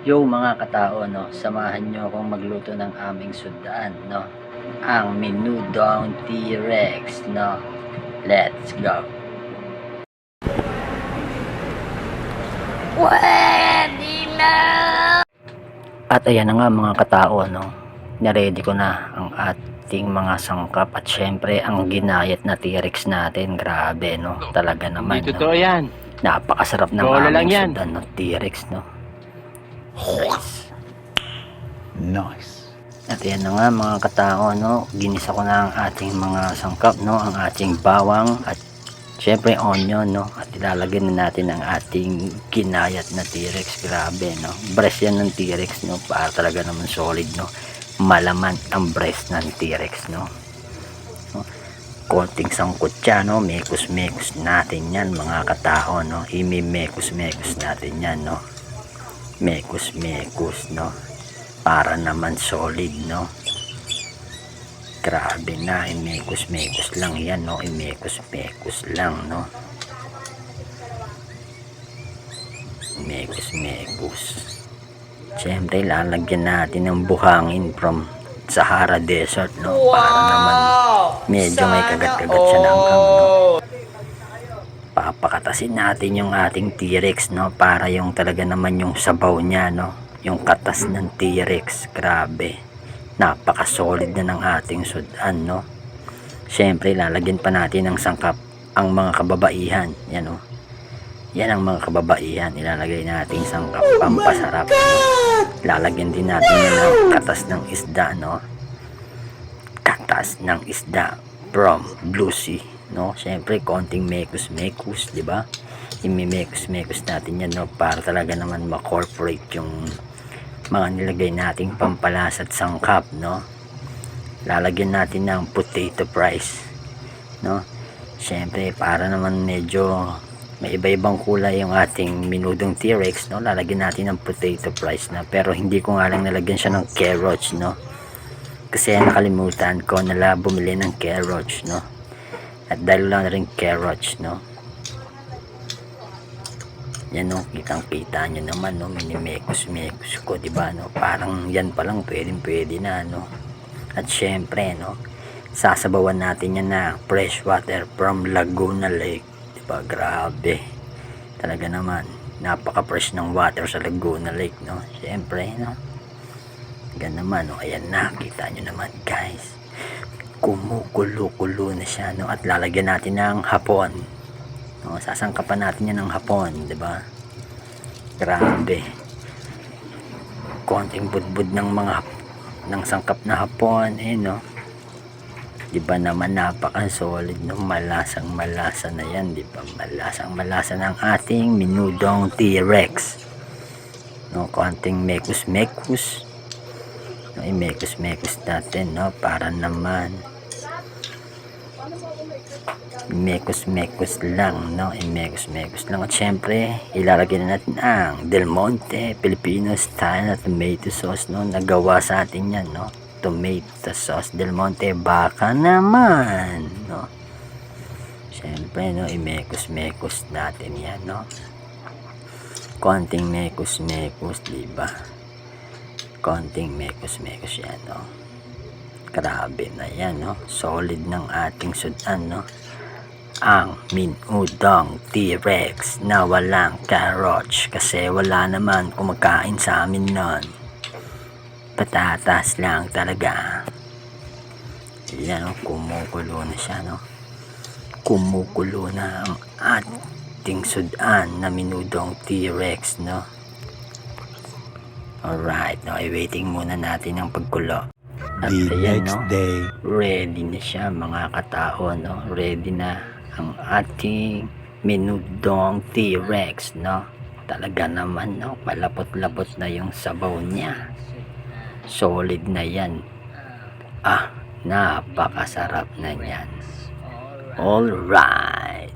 Yo mga katao, no, samahan nyo akong magluto ng aming sudaan, no, ang Menudong T-Rex, no. Let's go. Pwede na! At ayan na nga mga katao, no, naready ko na ang ating mga sangkap at syempre ang ginayat na T-Rex natin. Grabe, no, talaga naman, Hindi no. totoo yan. Napakasarap ng Bola lang aming yan. sudan ng T-Rex, no. Nice. At yan na nga mga katao, no, ginisa ko na ang ating mga sangkap, no, ang ating bawang at syempre onion, no, at ilalagay na natin ang ating ginayat na T-Rex. Grabe, no, breast yan ng T-Rex, no, para talaga naman solid, no, malaman ang breast ng T-Rex, no. Konting sangkutya, no, mekus-mekus natin yan mga katao, no, imi-mekus-mekus natin yan, no, mekus-mekus, no, para naman solid, no. Grabe na, imekus-mekus lang yan, no, imekus-mekus lang, no, mekus-mekus. Siyempre lalagyan natin ng buhangin from Sahara Desert, no, para naman medyo may kagat-kagat siya ng hanggang, no. Papakatasin natin yung ating T-Rex, no, para yung talaga naman yung sabaw niya, no, yung katas ng T-Rex. Grabe, napaka solid na ng ating sudan, no. Syempre lalagyan pa natin ng sangkap ang mga kababaihan, yan, no. Yan ang mga kababaihan, ilalagay natin sangkap pampasarap, no. Lalagyan din natin yan ng katas ng isda, no, katas ng isda from Blue Sea, no. Syempre konting mekus-mekus, di ba? Imi-mekus-mekus natin yan, no, para talaga naman ma-corporate yung mga nilagay nating pampalas at sangkap, no. Lalagyan natin ng potato fries, no. Syempre para naman medyo may iba-ibang kulay yung ating Menudong T-Rex, no, lalagyan natin ng potato fries na, pero hindi ko nga lang nalagyan siya ng carrots, no, kasi nakalimutan ko na bumili ng carrots, no, at dahil lang na rin carrots, no. Yan, no, kitang-kita nyo naman, no, minimekus-mekus ko, diba, no, parang yan pa lang pwede na, no. At syempre, no, sasabawan natin yan na fresh water from Laguna Lake, diba? Grabe talaga naman, napaka fresh ng water sa Laguna Lake, no. Syempre, no, ganun naman, no. Ayan na, kita nyo naman guys, kumukulo-kulo na siya, no, at lalagyan natin ng hapon, no, sasangkapan natin yan ng hapon, diba? Grabe, konting budbud ng mga ng sangkap na hapon, no, diba naman napaka solid, no, malasang malasa na yan, diba? Malasang malasa ng ating Menudong T-Rex, no. Konting mekus-mekus, no, i-mekus-mekus natin, no, para naman mekus-mekus lang, no, i-mekus-mekus lang. At syempre ilalagay na natin ang Del Monte Filipino style na tomato sauce, no, nagawa sa atin yan, no, tomato sauce Del Monte, baka naman, no. Syempre, no, i-mekus-mekus natin yan, no, konting mekus-mekus, diba? Konting mekus-mekus yan, no. Grabe na yan, no, solid ng ating sudan, no, ang Menudong T-Rex na walang carrots, kasi wala naman kumakain sa amin nun, patatas lang talaga. Yan, no, kumukulo na siya, no, kumukulo na ang ating sudan na Menudong T-Rex, no. Alright, no, i-waiting muna natin ang pagkulo. At The ayan, next no, day. ready na siya mga katao, no, ready na ang ating Menudong T-Rex, no. Talaga naman, no, malapot-lapot na yung sabaw niya, solid na yan, napakasarap na yan. Alright.